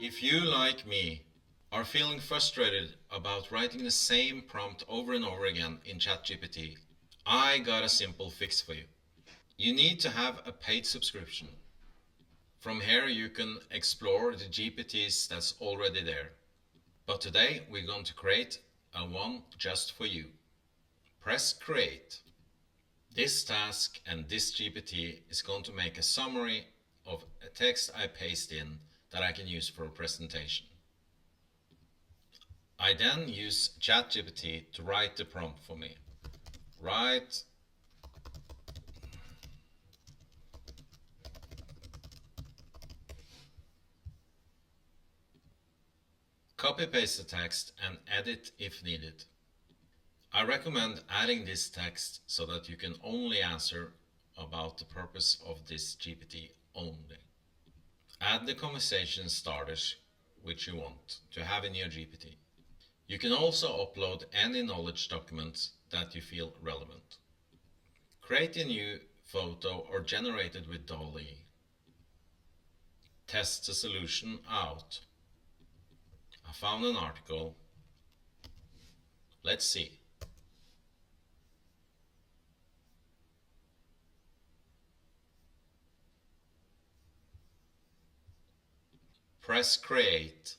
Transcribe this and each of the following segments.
If you, like me, are feeling frustrated about writing the same prompt over and over again in ChatGPT, I got a simple fix for you. You need to have a paid subscription. From here you can explore the GPTs that's already there. But today we're going to create a one just for you. Press create. This task and this GPT is going to make a summary of a text I paste in that I can use for a presentation. I then use ChatGPT to write the prompt for me. Write copy-paste the text and edit if needed. I recommend adding this text so that you can only answer about the purpose of this GPT only. Add the conversation starters which you want to have in your GPT. You can also upload any knowledge documents that you feel relevant. Create a new photo or generate it with DALL-E. Test the solution out. I found an article. Let's see. Press create.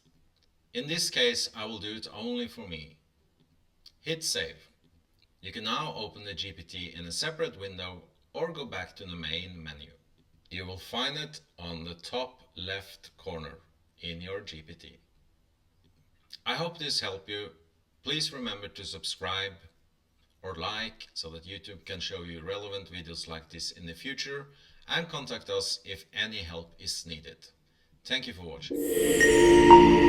In this case, I will do it only for me. Hit save. You can now open the GPT in a separate window or go back to the main menu. You will find it on the top left corner in your GPT. I hope this helped you. Please remember to subscribe or like so that YouTube can show you relevant videos like this in the future, and contact us if any help is needed. Thank you for watching.